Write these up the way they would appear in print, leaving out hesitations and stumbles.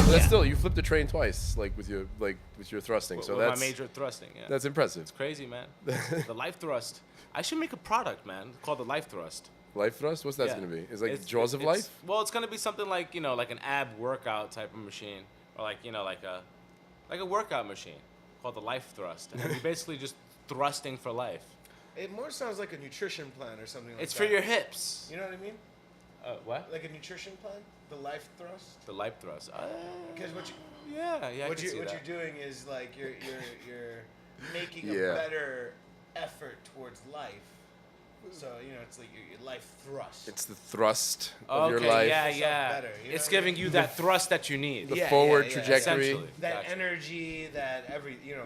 But that's still, you flipped the train twice, with your thrusting. So with that's my major thrusting. Yeah. That's impressive. It's crazy, man. The life thrust. I should make a product, man, called the life thrust. Life thrust? What's that Yeah. going to be? Is it Jaws of Life? Well, it's gonna be something like like an ab workout type of machine, or like a workout machine called the life thrust. And you're basically just thrusting for life. It more sounds like a nutrition plan or something like It's that. for your hips. You know what I mean? What? Like a nutrition plan? The life thrust? The life thrust. Because what you're you're doing is like you're making a Yeah. better effort towards life. So, it's like your life thrust. It's the thrust of your life. Yeah. Better, you know It's what I giving mean? you that thrust that you need. The Yeah, forward yeah, trajectory. essentially. that Gotcha. energy, that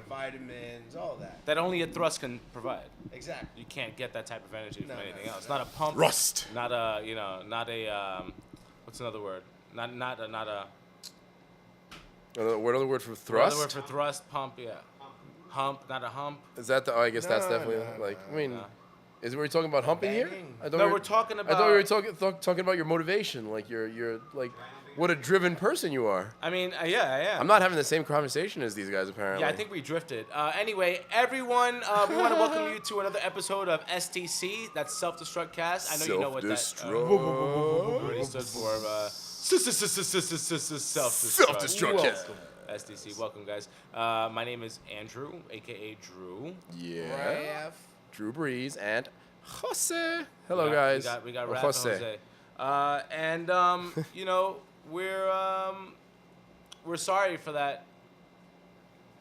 vitamins, all that. That only a thrust can provide. Exactly. You can't get that type of energy from No, anything no, else. no. Not a pump. Rust. Not a what's another word? Not a Another word for thrust? Another word for thrust. Pump. Yeah. Hump. Not a hump. Is that the? Oh, I guess that's No, definitely no. Is we're talking about humping here? Banging. I thought No, we we're talking I thought we were about- talking about your motivation, like you're like what a driven person you are. I mean, yeah, I am. I'm not having the same conversation as these guys apparently. Yeah, I think we drifted. Anyway, everyone, we want to welcome you to another episode of STC. That's Self-Destruct Cast. I know you know what that really stood for. Self-Destruct Cast. STC. Welcome, guys. My name is Andrew, a.k.a. Drew. Yeah. Drew Breeze and Jose. Hello, guys. We got Or Raph and Jose. And, we're sorry for that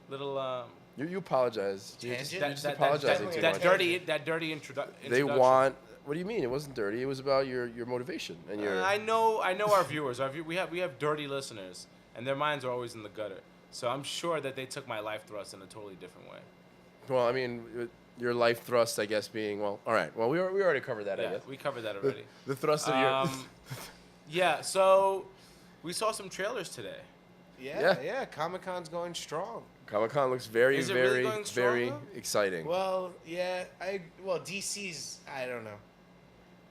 little... You apologize. Tangent? You're just apologizing too much. That dirty introduction. They want. What do you mean? It wasn't dirty. It was about your motivation and your. I know our viewers. We have dirty listeners, and their minds are always in the gutter. So I'm sure that they took my life thrust in a totally different way. Well, I mean, your life thrust, I guess, being all right. Well, we already covered that. I Yeah, guess. we covered that already. The thrust of your. Yeah. So we saw some trailers today. Yeah. Comic-Con's going strong. Comic-Con looks very, Is it really very, going strong, very though? exciting. Well, yeah. DC's, I don't know.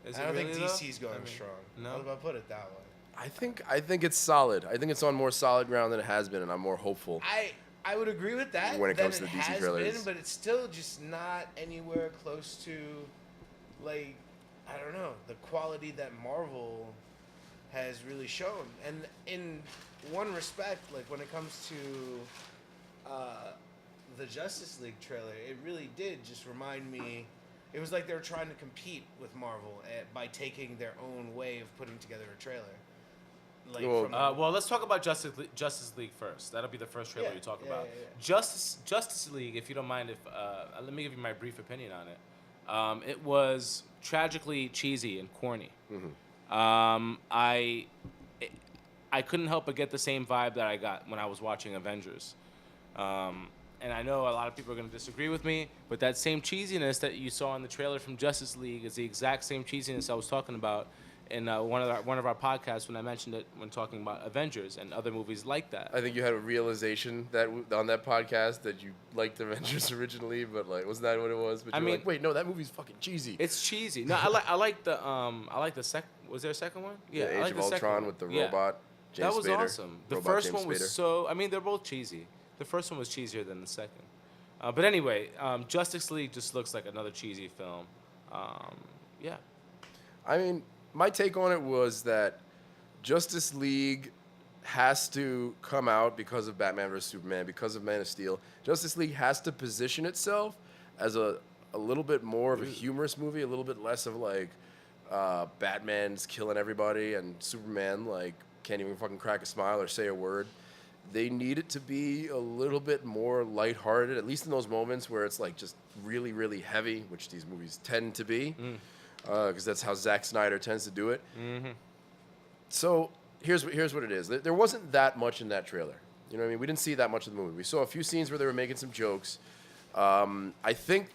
Is I it don't really, think DC's though? going I mean, strong. no? I'll put it that way. I think it's solid. I think it's on more solid ground than it has been, and I'm more hopeful. I would agree with that. When it comes than to the it DC has trailers. been, but it's still just not anywhere close to, like, I don't know, the quality that Marvel has really shown. And in one respect, like when it comes to the Justice League trailer, it really did just remind me. It was like they were trying to compete with Marvel by taking their own way of putting together a trailer. Like Well, let's talk about Justice League first. That'll be the first trailer you talk about. Yeah. Justice League, if you don't mind, let me give you my brief opinion on it. It was tragically cheesy and corny. Mm-hmm. I couldn't help but get the same vibe that I got when I was watching Avengers. And I know a lot of people are going to disagree with me, but that same cheesiness that you saw in the trailer from Justice League is the exact same cheesiness I was talking about in one of our podcasts when I mentioned it when talking about Avengers and other movies like that. I think you had a realization that on that podcast that you liked Avengers originally, but like, wasn't that what it was? But you were like, wait, no, that movie's fucking cheesy. It's cheesy. No, I like the second. Was there a second one? Yeah, I Age like of the second Ultron one. with the Yeah. robot. James That was Spader. awesome. The Robot first James one was Spader. so. I mean, they're both cheesy. The first one was cheesier than the second. But anyway, Justice League just looks like another cheesy film. Yeah. I mean, my take on it was that Justice League has to come out because of Batman vs. Superman, because of Man of Steel. Justice League has to position itself as a little bit more of a humorous movie, a little bit less of like Batman's killing everybody and Superman like can't even fucking crack a smile or say a word. They need it to be a little bit more lighthearted, at least in those moments where it's like just really, really heavy, which these movies tend to be, because that's how Zack Snyder tends to do it. Mm-hmm. So here's what it is. There wasn't that much in that trailer. You know what I mean? We didn't see that much of the movie. We saw a few scenes where they were making some jokes. I think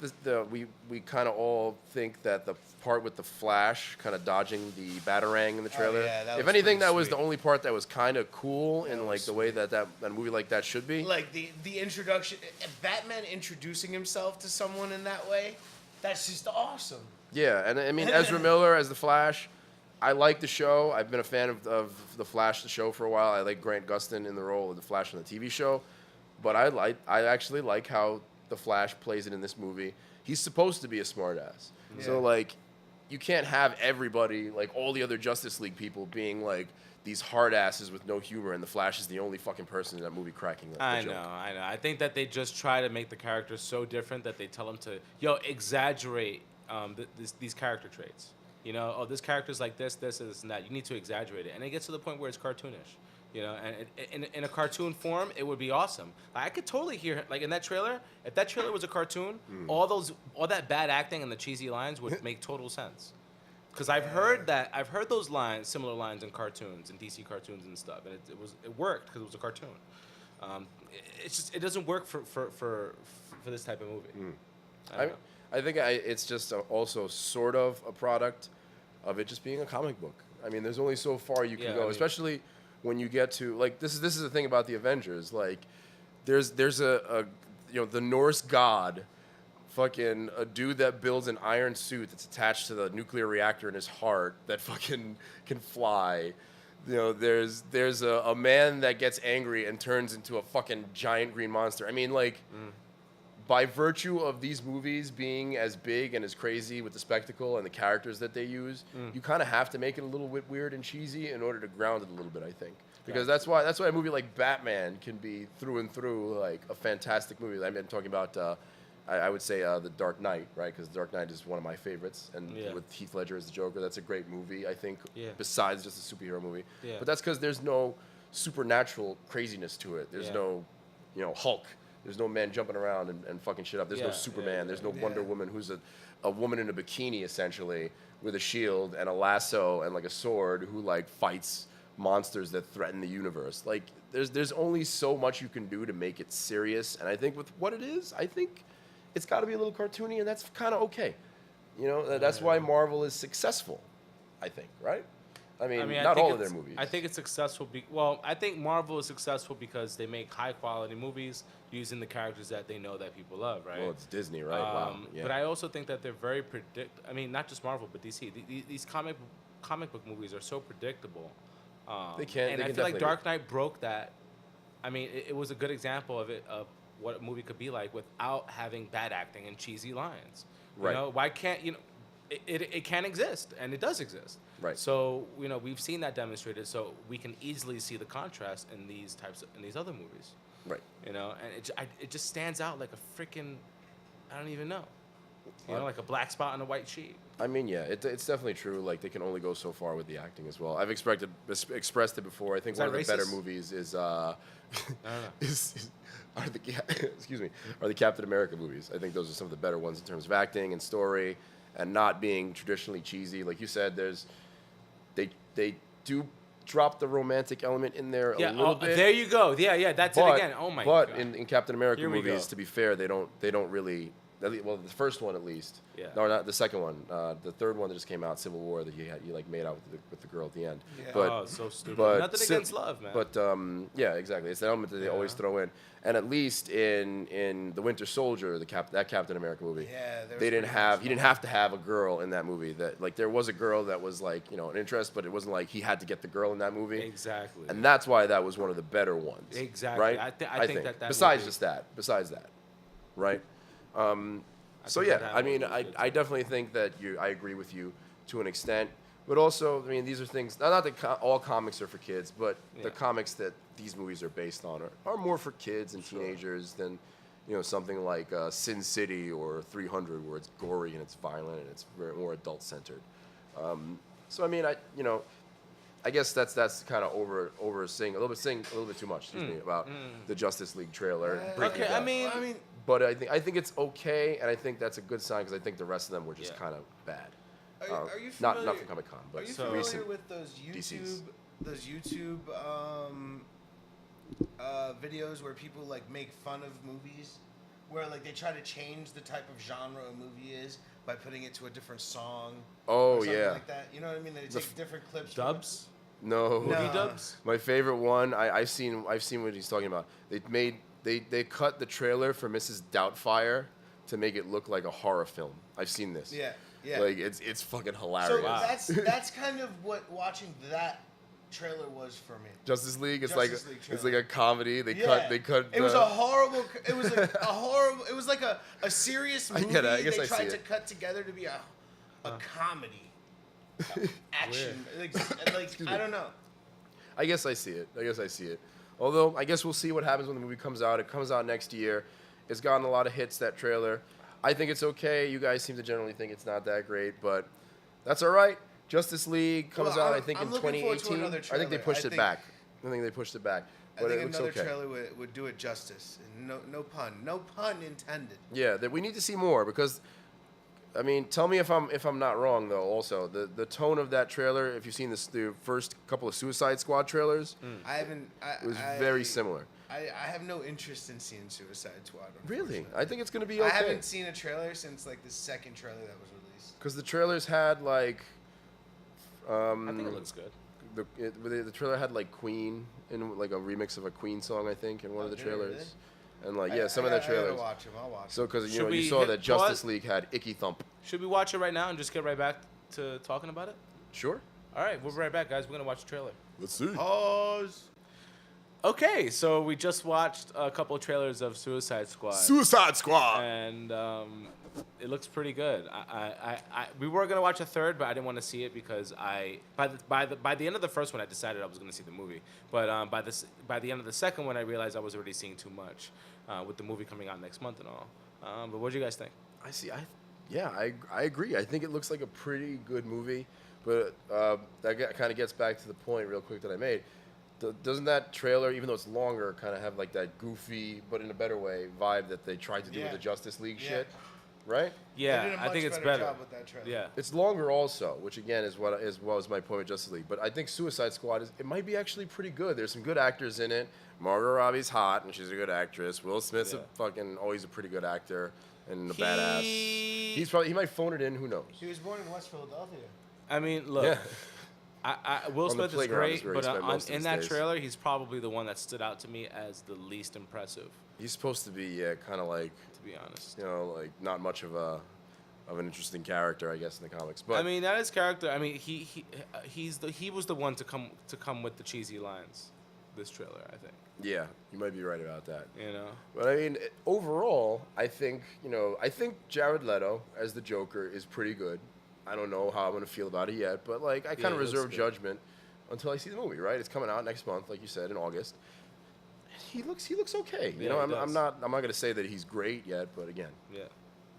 we kind of all think that the part with the Flash kind of dodging the Batarang in the trailer. yeah, that if was anything, pretty that was sweet. the only part that was kind of cool in That like was the way that movie like that should be. Like the introduction, Batman introducing himself to someone in that way, that's just awesome. Yeah, and I mean Ezra Miller as the Flash. I like the show. I've been a fan of the Flash, the show, for a while. I like Grant Gustin in the role of the Flash on the TV show, but I actually like how the Flash plays it in this movie. He's supposed to be a smartass, so like, you can't have everybody, like all the other Justice League people, being like these hard asses with no humor, and the Flash is the only fucking person in that movie cracking the I joke. know. I think that they just try to make the characters so different that they tell them to, exaggerate these character traits. You know, oh, this character's like this, and that. You need to exaggerate it. And it gets to the point where it's cartoonish. You know, and in a cartoon form, it would be awesome. Like, I could totally hear, like, in that trailer, if that trailer was a cartoon, all that bad acting and the cheesy lines would make total sense. Because I've heard those lines, similar lines in cartoons, in DC cartoons and stuff, and it worked because it was a cartoon. It doesn't work for this type of movie. I think it's just also sort of a product of it just being a comic book. I mean, there's only so far you can go, especially when you get to, like, this is the thing about the Avengers. Like, there's a the Norse god, fucking a dude that builds an iron suit that's attached to the nuclear reactor in his heart that fucking can fly. You know, there's a man that gets angry and turns into a fucking giant green monster. I mean, like, by virtue of these movies being as big and as crazy with the spectacle and the characters that they use, you kind of have to make it a little bit weird and cheesy in order to ground it a little bit, I think. Because that's why a movie like Batman can be through and through like a fantastic movie. I'm talking about I would say The Dark Knight, right? Because The Dark Knight is one of my favorites, and with Heath Ledger as the Joker, that's a great movie, I think, besides just a superhero movie. Yeah. But that's because there's no supernatural craziness to it. There's no, Hulk. There's no man jumping around and fucking shit up. There's no Superman. There's no Wonder Woman who's a woman in a bikini, essentially, with a shield and a lasso and, like, a sword who, like, fights monsters that threaten the universe. Like, there's only so much you can do to make it serious, and I think with what it is, I think it's got to be a little cartoony, and that's kind of okay. You know, that's why Marvel is successful, I think, right? I mean not all of their movies. I think it's successful. I think Marvel is successful because they make high-quality movies using the characters that they know that people love, right? Well, it's Disney, right? Wow. Yeah. But I also think that they're very I mean, not just Marvel, but DC. These comic book movies are so predictable. They can. And I feel like Dark Knight broke that. I mean, it was a good example of what a movie could be like without having bad acting and cheesy lines. Right. You know, why can't it can exist, and it does exist. Right. So we've seen that demonstrated, so we can easily see the contrast in these other movies. Right. You know, and it just stands out like a freaking, I don't even know. You know, like a black spot on a white sheet. I mean, yeah, it's definitely true. Like, they can only go so far with the acting as well. I've expressed it before. I think one of the better movies is are the Captain America movies. I think those are some of the better ones in terms of acting and story and not being traditionally cheesy. Like you said, they do drop the romantic element in there a little bit. There you go. Yeah, that's it again. Oh my god. But in Captain America movies, to be fair, they don't really. Well, the first one at least. Yeah. No, not the second one. The third one that just came out, Civil War, that he like made out with the girl at the end. Yeah. But, so stupid. But nothing against love, man. But yeah, exactly. It's the element that they always throw in. And at least in the Winter Soldier, that Captain America movie, he didn't have to have a girl in that movie. That, like, there was a girl that was, like, an interest, but it wasn't like he had to get the girl in that movie. Exactly. And that's why that was one of the better ones. Exactly. Right. I think that besides that, right. So yeah, I mean, I definitely think that I agree with you to an extent, but also, I mean, these are things, not that all comics are for kids, but the comics that these movies are based on are more for kids and teenagers than, something like Sin City or 300, where it's gory and it's violent and it's more adult centered. So I mean, I guess that's kind of saying a little bit too much. About the Justice League trailer. Okay, I mean. But I think it's okay, and I think that's a good sign because I think the rest of them were just kind of bad. Are you familiar? Not from Comic Con, but are you familiar recent with those YouTube videos where people like make fun of movies, where like they try to change the type of genre a movie is by putting it to a different song? Oh, or something yeah, like that. You know what I mean? They take different clips. Dubs. No. Movie dubs. My favorite one. I've seen what he's talking about. They cut the trailer for Mrs. Doubtfire to make it look like a horror film. I've seen this. Yeah. Yeah. Like it's fucking So hilarious. that's kind of what watching that trailer was for me. Justice League. It's Justice like League it's trailer. like a comedy. They Yeah. cut. It was a horrible. It was like a horrible. It was like a serious I movie. get it. I guess they I see tried to it. cut together to be a comedy, action. Like I don't know. I guess I see it. Although I guess we'll see what happens when the movie comes out. It comes out next year. It's gotten a lot of hits, that trailer. I think it's okay. You guys seem to generally think it's not that great, but that's all right. Justice League comes Well, out, I think, I'm in looking forward to 2018. another I think they trailer. pushed it back. I think they pushed it back. I But think it looks another okay. trailer would do it justice. And no pun intended. Yeah, that we need to see more because, I mean, tell me if I'm not wrong though. Also, the tone of that trailer, if you've seen the first couple of Suicide Squad trailers, I haven't. it was very similar. I have no interest in seeing Suicide Squad. Really, unfortunately. I think it's gonna be okay. I haven't seen a trailer since like the second trailer that was released. Because the trailers had like, I think it looks good. the trailer had like Queen in like a remix of a Queen song, I think, in one of the did it really? trailers, and like some of the I gotta trailers. watch them. I'll watch So because Should we you saw hit that Justice pause? League had Icky Thump. Should we watch it right now and just get right back to talking about it? Sure. All right, we'll be right back, guys. We're gonna watch the trailer. Let's see. Pause. Okay, so we just watched a couple trailers of Suicide Squad, Suicide Squad. and it looks pretty good. We were gonna watch a third, but I didn't want to see it because by the end of the first one, I decided I was gonna see the movie. But by the end of the second one, I realized I was already seeing too much, with the movie coming out next month and all. But what do you guys think? I see. I agree. I think it looks like a pretty good movie, but that kind of gets back to the point real quick that I made. Doesn't that trailer, even though it's longer, kind of have like that goofy, but in a better way, vibe that they tried to do with the Justice League shit, right? They did Yeah, a I think much it's better better. job with that trailer. Yeah. It's longer also, which again is what was my point with Justice League. But I think Suicide Squad it might be actually pretty good. There's some good actors in it. Margot Robbie's hot and she's a good actress. Will Smith's Yeah. always a pretty good actor and a badass. He might phone it in. Who knows? He was born in West Philadelphia. I mean, look. Yeah. Will On the Smith is playground is great, where he but spent most of in his that days. trailer, he's probably the one that stood out to me as the least impressive, He's supposed to be kind of like to be honest. like not much of an interesting character, I guess, in the comics. But I mean, that is character. I mean, he was the one to come with the cheesy lines. This trailer, I think. yeah, you might be right about that. You know. But I mean, overall, I think Jared Leto as the Joker is pretty good. I don't know how I'm gonna feel about it yet, but like I kind Yeah, of it looks reserve good. judgment until I see the movie. Right? It's coming out next month, like you said, in August. He looks okay. Yeah, he I'm does. not gonna say that he's great yet, but again, Yeah.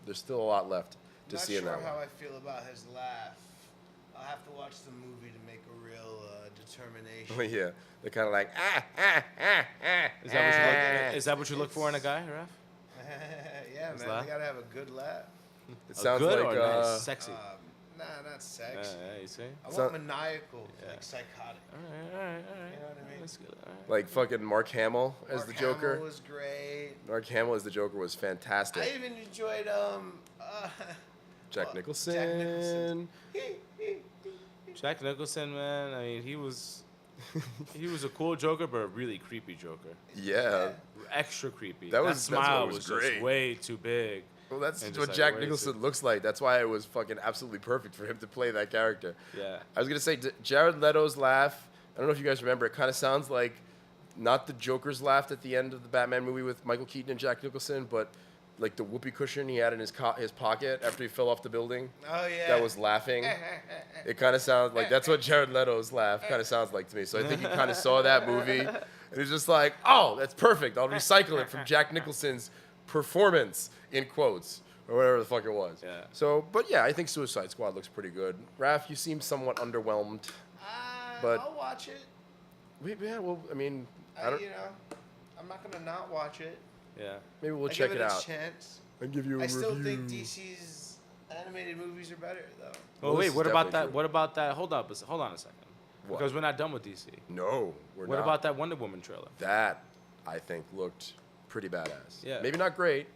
there's still a lot left to Not see sure in that how one. I feel about his laugh. I'll have to watch the movie to make a real determination. Yeah, they're kind of like Is that what you look for in a guy, Raph? Yeah, His man, laugh? they gotta have a good laugh. It A sounds good like or nice, sexy. Nah, not sex. Yeah, you see. I So- want maniacal, Yeah. like psychotic. All right. You know what I mean? That's good. All right. like fucking Mark Hamill as Mark the Joker. Hamill was great. Mark Hamill as the Joker was fantastic. I even enjoyed Jack well, Nicholson. Jack Nicholson. Jack Nicholson, man. I mean, he was a cool Joker, but a really creepy Joker. Yeah. Extra creepy. That That was- that's smile what was was great. just way too big. Well, that's And what just, like, Jack way Nicholson too- looks like. That's why it was fucking absolutely perfect for him to play that character. Yeah. I was gonna say Jared Leto's laugh. I don't know if you guys remember. It kind of sounds like not the Joker's laugh at the end of the Batman movie with Michael Keaton and Jack Nicholson, but like the whoopee cushion he had in his pocket after he fell off the building. Oh yeah. That was laughing. It kind of sounds like that's what Jared Leto's laugh kind of sounds like to me. So I think he kind of saw that movie and he's just like, oh, that's perfect. I'll recycle it from Jack Nicholson's performance in quotes or whatever the fuck it was. Yeah. So, but yeah, I think Suicide Squad looks pretty good. Raph, you seem somewhat underwhelmed. But- I'll watch it. Yeah, well, I mean, I don't. I'm not gonna not watch it. Yeah. Maybe we'll I check give it a out chance. and give you a I review. still think DC's animated movies are better though. Well, Well, wait. this is What about definitely that? true. What about that? Hold on a second. What? Because we're not done with DC. No, we're What not. about that Wonder Woman trailer? That? I think looked pretty badass. Yeah. Maybe not great,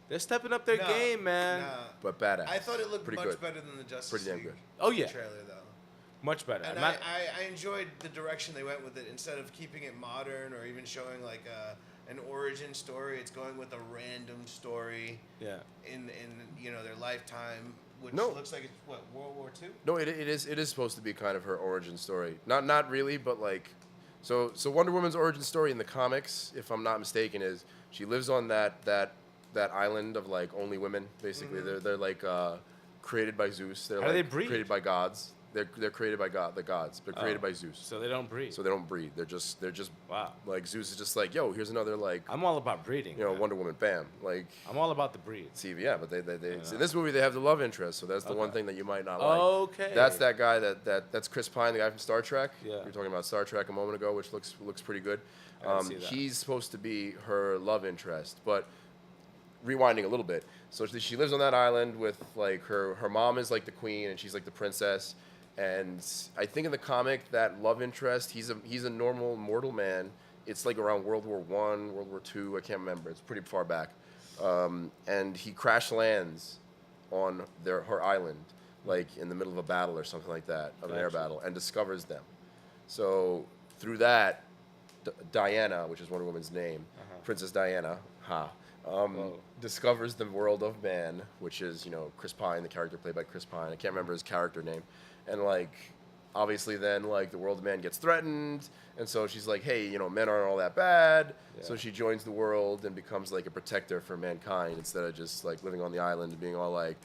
They're stepping up their No, game, man. nah. but badass. I thought it looked pretty much good. better than the Justice Pretty damn League good. Oh, yeah. trailer though. Much better. And I'm not- I enjoyed the direction they went with it. Instead of keeping it modern or even showing like an origin story, it's going with a random story yeah. in their lifetime which No. looks like it's what, World War II? No, it is supposed to be kind of her origin story. Not really, but like, so Wonder Woman's origin story in the comics, if I'm not mistaken, is she lives on that island of like only women. Basically, they're like created by Zeus. They're How do like they breed? created by gods. They're created by the gods. They're created by Zeus. So they don't breed. So they don't breed. They're just Wow. like Zeus is just like, yo, here's another like I'm all about breeding. you know Wonder Woman, bam, like. I'm all about the breed. See, yeah, but they in this movie they have the love interest, so that's the one Okay. thing that you might not like. Okay. That's that guy that's Chris Pine, the guy from Star Trek. Yeah. You were talking about Star Trek a moment ago, which looks pretty good. I can see that. He's supposed to be her love interest, but rewinding a little bit. So she lives on that island with like her mom is like the queen and she's like the princess. And I think in the comic that love interest, he's a normal mortal man. It's like around World War I, World War II, I can't remember. It's pretty far back. And he crash lands on her island, like in the middle of a battle or something like that, of an air Gotcha. battle, and discovers them. So through that, Diana, which is Wonder Woman's name, Princess Diana, discovers the world of man, which is, Chris Pine, the character played by Chris Pine. I can't remember his character name. And like, obviously then like the world of man gets threatened. And so she's like, hey, men aren't all that bad. Yeah. So she joins the world and becomes like a protector for mankind instead of just like living on the island and being all like,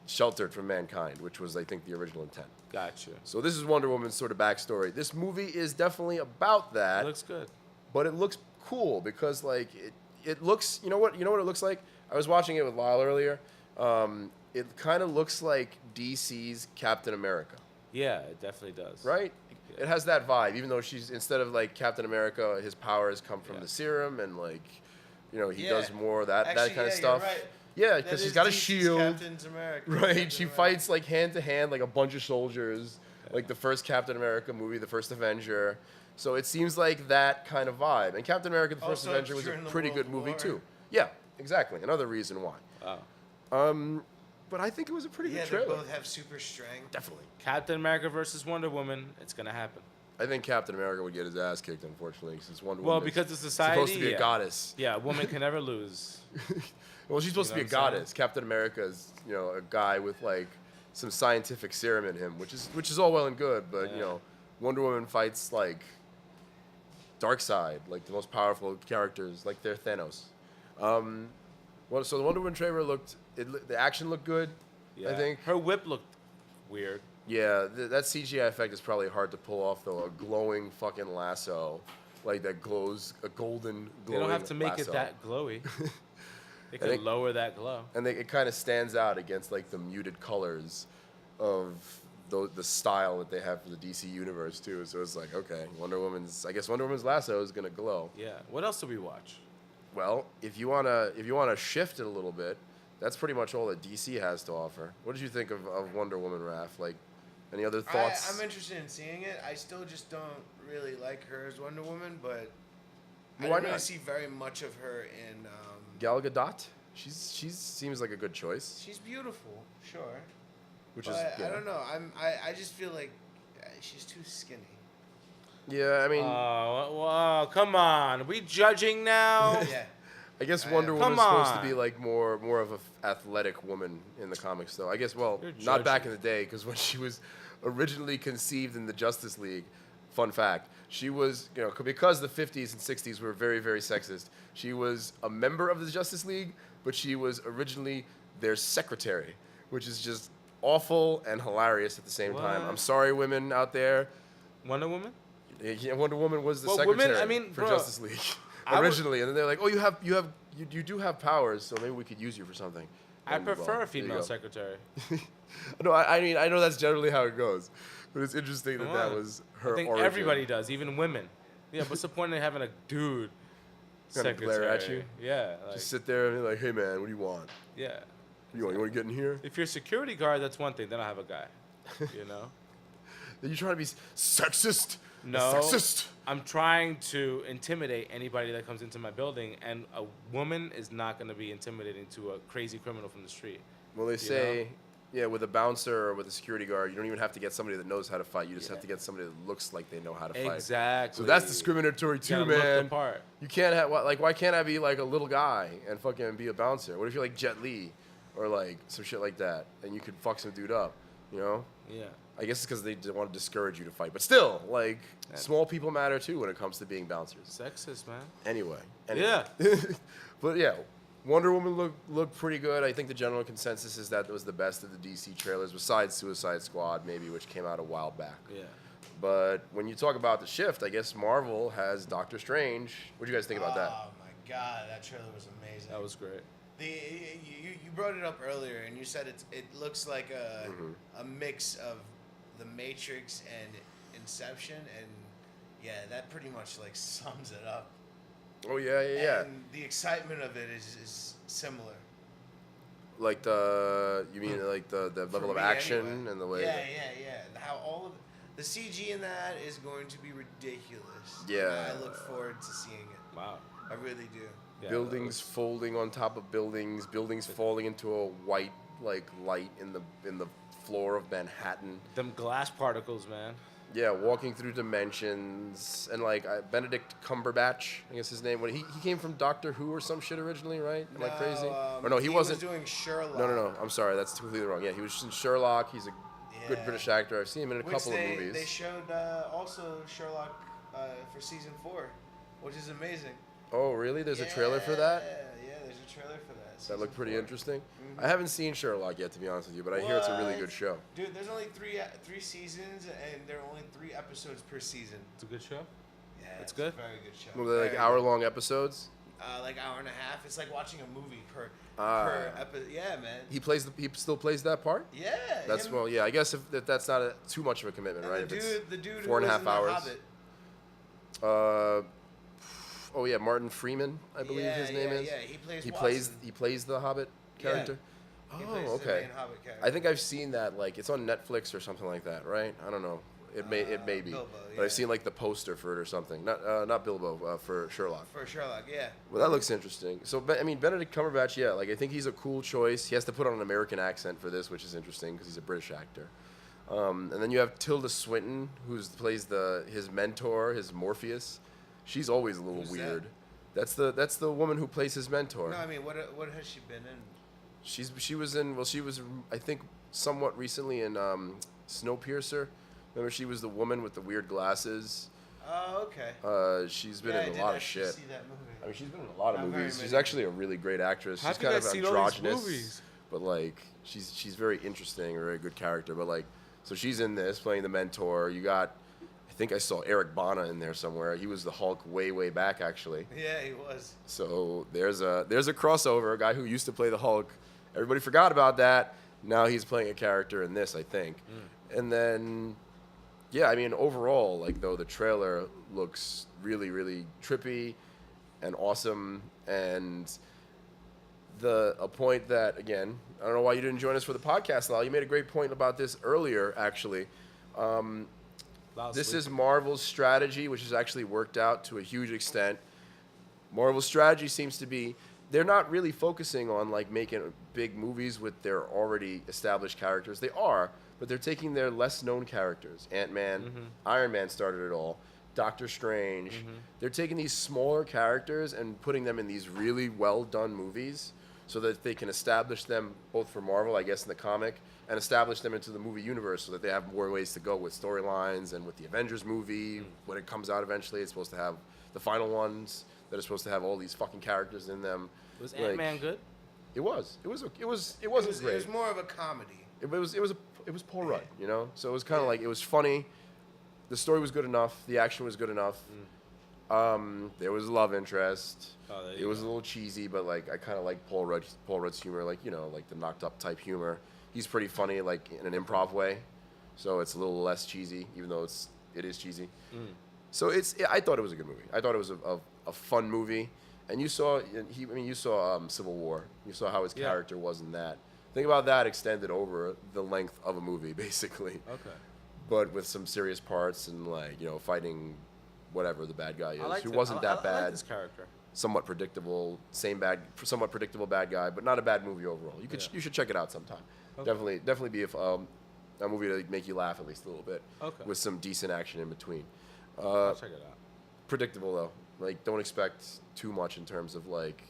sheltered from mankind, which was, I think, the original intent. Gotcha. So this is Wonder Woman's sort of backstory. This movie is definitely about that. It looks good. But it looks cool because like it looks, you know what it looks like? I was watching it with Lyle earlier. It kind of looks like DC's Captain America, Yeah, it definitely does. right? Yeah. It has that vibe, even though she's, instead of like Captain America, his powers come from Yeah. the serum and like, he Yeah. does more of that Actually, kind of yeah, stuff. you're right. Yeah, That because she's is got a DC's shield. Captain's America. Right, Captain she America. fights like hand to hand, like a bunch of soldiers, like the first Captain America movie, the first Avenger. So it seems like that kind of vibe. And Captain America, the first Also, Avenger, was a during the pretty World good movie War. too. Yeah, exactly. Another reason why. Wow. But I think it was a pretty Yeah, good they trailer. both have super strength. Definitely. Captain America versus Wonder Woman. It's gonna happen. I think Captain America would get his ass kicked, unfortunately, since Wonder Well, Woman because the is society. supposed to be a goddess. Yeah, a woman can never lose. Well, she's supposed You to know be a what I'm saying? goddess. Captain America is, a guy with like some scientific serum in him, which is all well and good, but Yeah. Wonder Woman fights like Darkseid, like the most powerful characters, like they're Thanos. So the Wonder Woman trailer the action looked good. Yeah. I think. Her whip looked weird. Yeah, that CGI effect is probably hard to pull off though. A glowing fucking lasso, like that glows, a golden They glowing don't have to make lasso. it that glowy. They I can think- lower that glow. And it kind of stands out against like the muted colors of the style that they have for the DC universe too. So it's like, okay, I guess Wonder Woman's lasso is gonna glow. Yeah. What else did we watch? Well, if you wanna shift it a little bit, that's pretty much all that DC has to offer. What did you think of Wonder Woman, Raph? Like, any other thoughts? I'm interested in seeing it. I still just don't really like her as Wonder Woman, but I Why don't really not? see very much of her in. Gal Gadot. She seems like a good choice. She's beautiful, sure, Which but is I don't know. I just feel like she's too skinny. Yeah, I mean, Oh, come on. Are we judging now? Yeah. I guess I Wonder am. Woman's Come supposed to be on. like more of a athletic woman in the comics, though. I guess, well, You're not back in judging. the day, because when she was originally conceived in the Justice League, fun fact, she was, because the 50s and 60s were very, very sexist, she was a member of the Justice League, but she was originally their secretary, which is just awful and hilarious at the same time. What? I'm sorry, women out there. Wonder Woman? Yeah, Wonder Woman was the Well, women- secretary I mean, for bro, Justice League I would- originally, and then they're like, "Oh, you do have powers, so maybe we could use you for something." I And, well, prefer a there you female go. secretary. No, I mean I know that's generally how it goes, but it's interesting that that Why? was her I think origin. everybody does, even women. Yeah, what's the point of having a dude Kinda secretary? glare at you? Yeah, like, Just sit there and be like, "Hey man, what do you want? yeah. You want to get in here? If you're a security guard, that's one thing. Then I have a guy. You know? Are you trying to be sexist? No. Sexist. I'm trying to intimidate anybody that comes into my building, and a woman is not going to be intimidating to a crazy criminal from the street. Well, they say, yeah, with a bouncer or with a security guard, you don't even have to get somebody that knows how to fight. You just have to get somebody that looks like they know how to fight. Exactly. So that's discriminatory You too, gotta look the man. part. You can't have why can't I be like a little guy and fucking be a bouncer? What if you're like Jet Li? or like some shit like that, and you could fuck some dude up, you know? Yeah. I guess it's because they want to discourage you to fight, but still, like, Yeah. small people matter too when it comes to being bouncers. Sexist, man. Anyway. Yeah. But yeah, Wonder Woman looked pretty good. I think the general consensus is that it was the best of the DC trailers, besides Suicide Squad, maybe, which came out a while back. Yeah. But when you talk about the shift, I guess Marvel has Doctor Strange. What do you guys think about that? Oh my god, that trailer was amazing. That was great. You brought it up earlier, and you said it looks like a mix of The Matrix and Inception, and yeah, that pretty much like sums it up. Oh yeah. And the excitement of it is similar. Like you mean like the level of me, action anyway. and the way. Yeah. How all of the CG in that is going to be ridiculous. Yeah. I look forward to seeing it. Wow. I really do. Yeah, Buildings folding on top of buildings, buildings falling into a white like light in the floor of Manhattan. Them glass particles, man. Yeah, walking through dimensions, and like Benedict Cumberbatch, I guess his name. When he came from Doctor Who or some shit originally, right? Am I crazy? Or no, he wasn't. Was doing Sherlock. No. I'm sorry, that's completely wrong. Yeah, he was in Sherlock. He's a good Yeah. British actor. I've seen him in a couple of movies. They showed also Sherlock for season 4, which is amazing. Oh, really? There's a trailer for that? Yeah, there's a trailer for that. That looked pretty season 4. interesting. Mhm. I haven't seen Sherlock yet, to be honest with you, but I hear it's a really good show. Dude, there's only three seasons, and there are only 3 episodes per season. It's a good show. Yeah, It's it's good? A very good show. Well, they're like Very hour-long episodes. good. Like hour and a half. It's like watching a movie per Ah. episode. Yeah, man. He still plays that part. Yeah. That's him- well, yeah. I guess if that's not too much of a commitment, and right? The If dude, the dude 4.5 who was in hours. The Hobbit. Oh yeah, Martin Freeman, I believe his name is. Yeah, he plays. He plays the Hobbit character. He Oh, plays the okay. main Hobbit character. I think I've seen that. Like it's on Netflix or something like that, right? I don't know. It may be. Bilbo, But yeah. I've seen like the poster for it or something. Not Bilbo for Sherlock. For Sherlock, yeah. Well, that looks interesting. So, I mean, Benedict Cumberbatch, yeah, like I think he's a cool choice. He has to put on an American accent for this, which is interesting because he's a British actor. And then you have Tilda Swinton, who plays his mentor, his Morpheus. She's always a little Who's weird. That's the woman who plays his mentor. No, I mean, what has she been in? She was I think somewhat recently in Snowpiercer. Remember she was the woman with the weird glasses. Oh, okay. She's been Yeah, I in a did lot of actually shit. see that movie. I mean, she's been in a lot of Not very movies. She's many. actually a really great actress. How She's have you kind of guys seen all these androgynous, movies? but like she's very interesting, a very good character. But like, so she's in this playing the mentor. You got, I think I saw Eric Bana in there somewhere. He was the Hulk way back actually. Yeah, he was. So there's a crossover. A guy who used to play the Hulk. Everybody forgot about that. Now he's playing a character in this, I think. And then, yeah, I mean, overall, like though the trailer looks really trippy and awesome, and a point that again, I don't know why you didn't join us for the podcast, Lal. You made a great point about this earlier, actually. This is Marvel's strategy, which has actually worked out to a huge extent. Marvel's strategy seems to be they're not really focusing on like making big movies with their already established characters. They are, but they're taking their less known characters. Ant-Man, Iron Man started it all. Doctor Strange. They're taking these smaller characters and putting them in these really well done movies so that they can establish them both for Marvel, I guess, in the comic, and establish them into the movie universe so that they have more ways to go with storylines and with the Avengers movie. When it comes out eventually, it's supposed to have the final ones that are supposed to have all these fucking characters in them. Was Ant-Man good? It was. It wasn't It great. was more of a comedy. It was Paul Rudd, you know. So it was kind of like it was funny. The story was good enough. The action was good enough. There was a love interest. Oh, there It you was go. a little cheesy, but like I kind of like Paul Rudd's humor, like you know, like the knocked up type humor. He's pretty funny, like in an improv way. So it's a little less cheesy, even though it is cheesy. So I thought it was a good movie. I thought it was a fun movie. And you saw Civil War. You saw how his Yeah. character was in that. Think about that extended over the length of a movie, basically. Okay. But with some serious parts and like fighting whatever the bad guy is, who it. wasn't that I bad. like this character. Somewhat predictable, somewhat predictable bad guy, but not a bad movie overall. You should check it out sometime. Okay. Definitely be a movie to make you laugh at least a little bit. Okay. With some decent action in between. I'll check it out. Predictable though. Like don't expect too much in terms of like,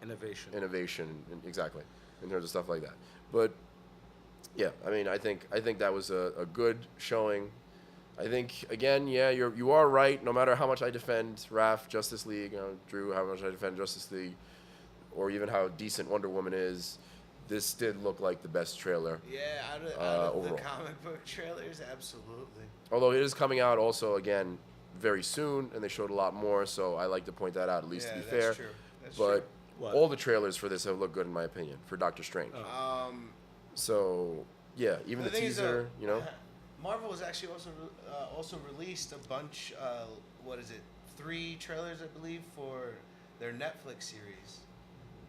Innovation. innovation. Exactly. in terms of stuff like that. But yeah, I mean, I think that was a good showing. I think again, yeah, you are right. No matter how much I defend Raph, Justice League, Drew, how much I defend Justice League, or even how decent Wonder Woman is, this did look like the best trailer. Yeah, out of the overall. comic book trailers, absolutely. Although it is coming out also again very soon, and they showed a lot more, so I like to point that out at least to be that's fair. true. That's But true. What? all the trailers for this have looked good in my opinion for Doctor Strange. Oh. So yeah, even the thing is, teaser, Marvel has actually also released a bunch. What is it? 3 trailers, I believe, for their Netflix series.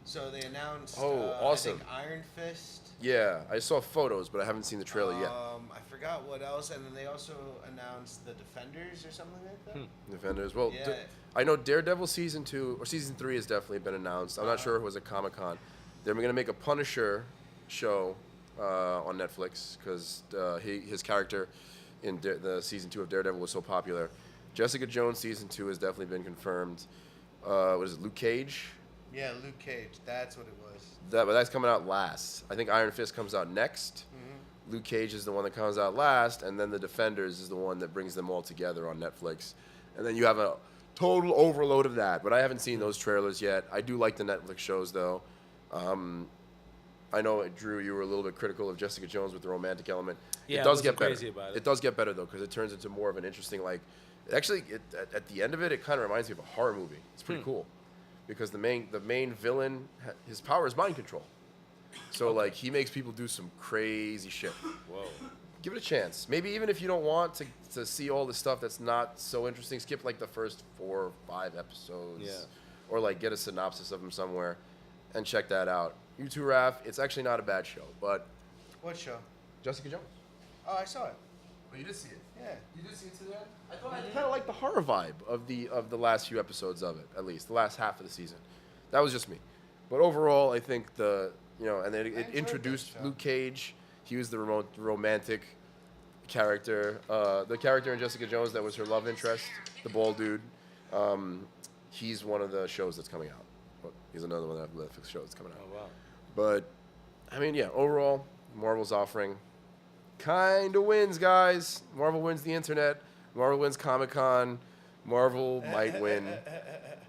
So they announced. Awesome. I think Iron Fist. Yeah, I saw photos, but I haven't seen the trailer yet. I forgot what else, and then they also announced the Defenders or something like that. Defenders. Well, Yeah. I know Daredevil season 2 or season 3 has definitely been announced. I'm not sure if it was at Comic-Con. They're going to make a Punisher show on Netflix because his character in the season 2 of Daredevil was so popular. Jessica Jones season 2 has definitely been confirmed. What is it, Luke Cage? Yeah, Luke Cage. That's what it was. But that's coming out last. I think Iron Fist comes out next. Luke Cage is the one that comes out last, and then the Defenders is the one that brings them all together on Netflix. And then you have a total overload of that. But I haven't seen those trailers yet. I do like the Netflix shows, though. I know, Drew, you were a little bit critical of Jessica Jones with the romantic element. Yeah, it I does wasn't get better. crazy about it. It does get better, though, because it turns into more of an interesting, actually, at the end of it, it kind of reminds me of a horror movie. It's pretty cool. Because the main villain, his power is mind control. So, he makes people do some crazy shit. Whoa. Give it a chance. Maybe even if you don't want to see all the stuff that's not so interesting, skip, the first 4 or 5 episodes. Yeah. Or, get a synopsis of them somewhere and check that out. You too, Raph. It's actually not a bad show, but What show? Jessica Jones. Oh, I saw it. Oh, you did see it? Yeah. You did see it today? I thought I kind of liked the horror vibe of the last few episodes of it, at least the last half of the season. That was just me, but overall, I think and then it enjoyed introduced that show. Luke Cage. He was the romantic character, the character in Jessica Jones that was her love interest, the bald dude. He's one of the shows that's coming out. But he's another one that Netflix show that's coming out. Oh wow. But I mean, yeah, overall, Marvel's offering kind of wins, guys. Marvel wins the internet. Marvel wins Comic-Con. Marvel might win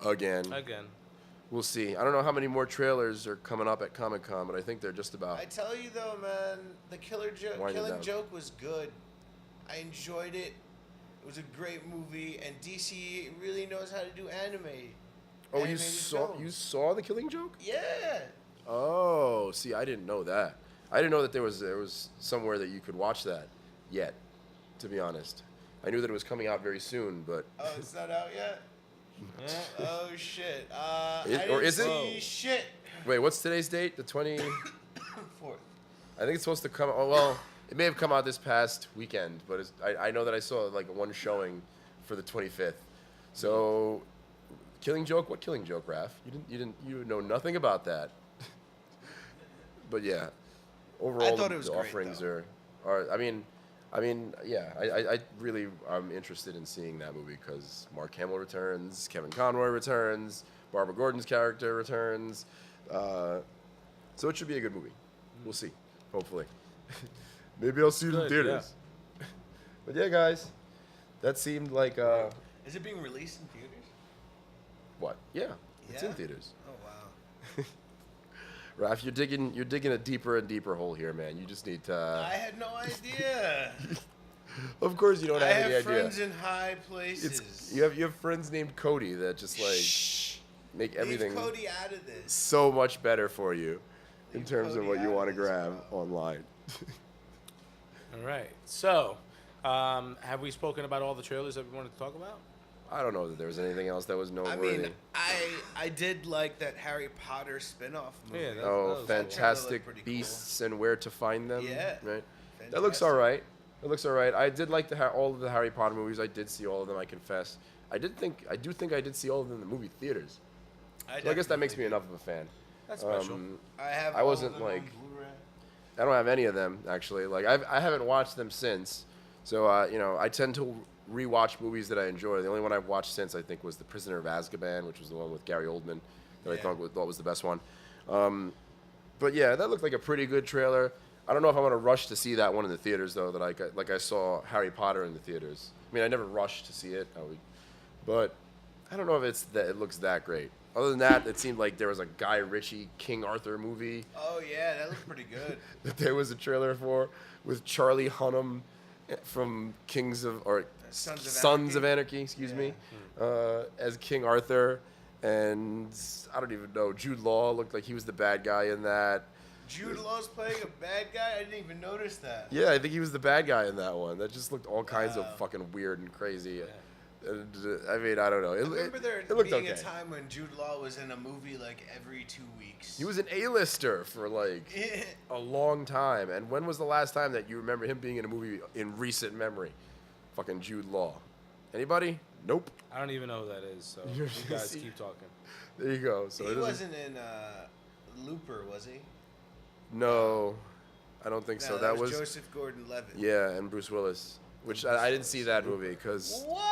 again. Again. We'll see. I don't know how many more trailers are coming up at Comic-Con, but I think they're just about. I tell you though, man, the Winding Killing down. Joke was good. I enjoyed it. It was a great movie, and DC really knows how to do anime. Oh, you animated saw films. the Killing Joke? Yeah. Oh, see, I didn't know that. I didn't know that there was somewhere that you could watch that yet. To be honest, I knew that it was coming out very soon, but Oh, it's not out yet. Yeah. Oh shit. Or is it? See shit. wait, what's today's date? The 20. 4th. I think it's supposed to come. Oh well, it may have come out this past weekend, but I know that I saw one showing for the 25th. So, Killing Joke. What Killing Joke, Raph? You know nothing about that. But yeah, overall, thought it was the great, offerings though. are. I mean, yeah. I really I'm interested in seeing that movie because Mark Hamill returns, Kevin Conroy returns, Barbara Gordon's character returns. So it should be a good movie. We'll see. Hopefully. Maybe I'll see it in Good, theaters. But yeah, guys, that seemed like Is it being released in theaters? what? Yeah, it's in Yeah? theaters. Oh wow. Raph, you're digging a deeper and deeper hole here, man. You just need to. I had no idea. Of course, you don't I have have any idea. friends in high places. You have friends named Cody that just Shh. make Leave everything Cody out of this. so much better for you in Leave terms of Cody what you out want to of this, grab bro. online. All right. So, have we spoken about all the trailers that we wanted to talk about? I don't know that there was anything else that was I noteworthy. mean, I did like that Harry Potter spin-off movie. Yeah, that Oh, was cool. Fantastic pretty cool. Beasts and Where to Find Them. Yeah. Right. That looks all right. It looks all right. I did like all of the Harry Potter movies. I did see all of them. I confess. I do think I did see all of them in the movie theaters. So I guess that makes me enough of a fan. That's special. I wasn't, like- I don't have any of them actually. I haven't watched them since. So I tend to rewatch movies that I enjoy. The only one I've watched since I think was The Prisoner of Azkaban, which was the one with Gary Oldman that I Yeah. thought was the best one. But yeah, that looked like a pretty good trailer. I don't know if I want to rush to see that one in the theaters though. That I saw Harry Potter in the theaters. I mean, I never rushed to see it, but I don't know if it looks that great. Other than that, it seemed like there was a Guy Ritchie King Arthur movie Oh yeah, that looked pretty good. that there was a trailer for with Charlie Hunnam from Sons of Anarchy, excuse me, as King Arthur, and I don't even know. Jude Law looked like he was the bad guy in that. Jude Law's playing a bad guy? I didn't even notice that. Yeah, I think he was the bad guy in that one. That just looked all kinds of fucking weird and crazy. And, I mean, I don't know. I remember there it looked being okay. a time when Jude Law was in a movie like every 2 weeks. He was an A-lister for like a long time. And when was the last time that you remember him being in a movie in recent memory? Fucking Jude Law. Anybody? Nope. I don't even know who that is, so you guys keep talking. There you go. So he wasn't in Looper, was he? No, I don't think so. No, That was Joseph Gordon-Levitt. yeah, and Bruce Willis, which I didn't see that movie because What?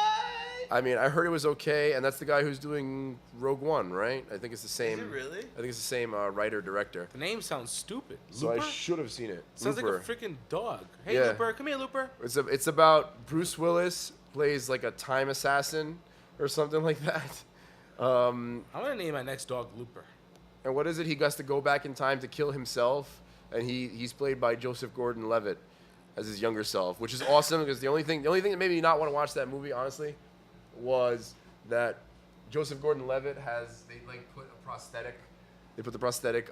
I mean I heard it was okay, and that's the guy who's doing Rogue One, right? I think it's the same. Is it really? I think it's the same writer director. The name sounds stupid. So Looper? I should have seen it. Sounds Looper. like a freaking dog. Hey, Yeah. Looper, come here, Looper. It's about Bruce Willis plays like a time assassin or something like that. I'm gonna name my next dog Looper. And what is it? He has to go back in time to kill himself, and he's played by Joseph Gordon-Levitt as his younger self, which is awesome because the only thing that made me not want to watch that movie, honestly, was that Joseph Gordon-Levitt they put a prosthetic. They put the prosthetic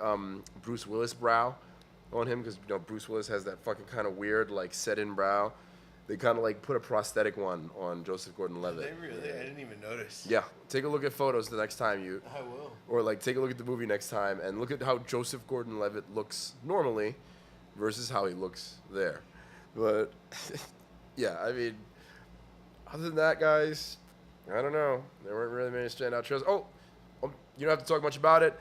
Bruce Willis brow on him because Bruce Willis has that fucking kind of weird like set-in brow. They kind of like put a prosthetic one on Joseph Gordon-Levitt. Did they really? I didn't even notice. Yeah, take a look at photos the next time I will. or like take a look at the movie next time and look at how Joseph Gordon-Levitt looks normally versus how he looks there. But yeah, I mean, other than that, guys, I don't know. There weren't really many standout trailers. Oh, you don't have to talk much about it.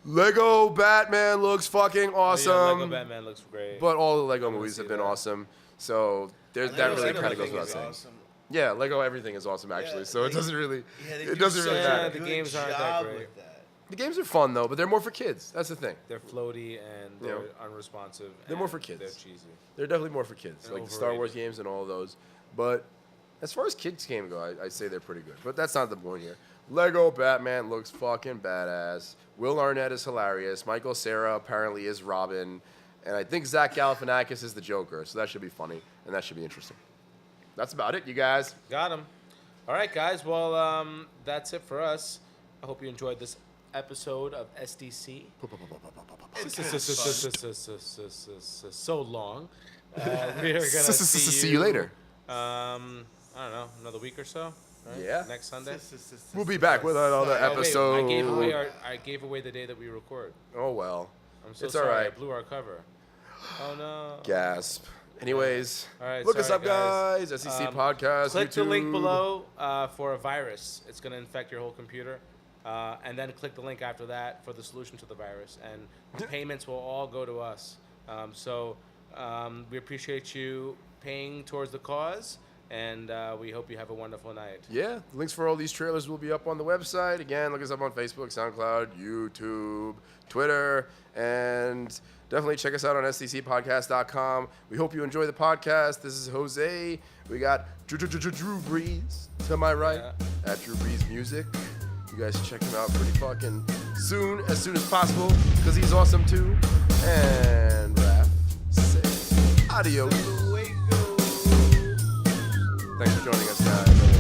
Lego Batman looks fucking awesome. Yeah, Lego Batman looks great. But all the Lego I wanna movies see have been that. awesome. So that really kind of goes without saying. Awesome. Yeah, Lego everything is awesome actually. Yeah, so like- it doesn't really Yeah, they it do doesn't really such a matter. the good games aren't that job great. with that. The games are fun though, but they're more for kids. That's the thing. They're floaty and Yeah. they're unresponsive. They're more and for kids. They're cheesy. They're definitely more for kids, And like the Star Wars overrated. games and all of those. But as far as kids game go, I say they're pretty good. But that's not the point here. Lego Batman looks fucking badass. Will Arnett is hilarious. Michael Cera apparently is Robin. And I think Zach Galifianakis is the Joker. So that should be funny. And that should be interesting. That's about it, you guys. Got him. All right, guys. Well, that's it for us. I hope you enjoyed this episode of SDC. So long. We are gonna See you later. I don't know, another week or so. Right? Yeah. Next Sunday. We'll be back with another Oh, wait, episode. I gave away the day that we record. Oh, well. I'm so It's all sorry. I right. blew our cover. Oh no. Gasp. Anyways, All right, look us sorry, up, guys. SEC Podcast, Click YouTube. the link below for a virus. It's going to infect your whole computer. And then click the link after that for the solution to the virus. And payments will all go to us. So we appreciate you paying towards the cause. And we hope you have a wonderful night. Yeah, links for all these trailers will be up on the website. Again, look us up on Facebook, SoundCloud, YouTube, Twitter, and definitely check us out on SDCpodcast.com. We hope you enjoy the podcast. This is Jose. We got Drew Brees to my right at Drew Brees Music. You guys check him out pretty fucking soon as possible, because he's awesome too. And Raph, say adios. Thanks for joining us, guys.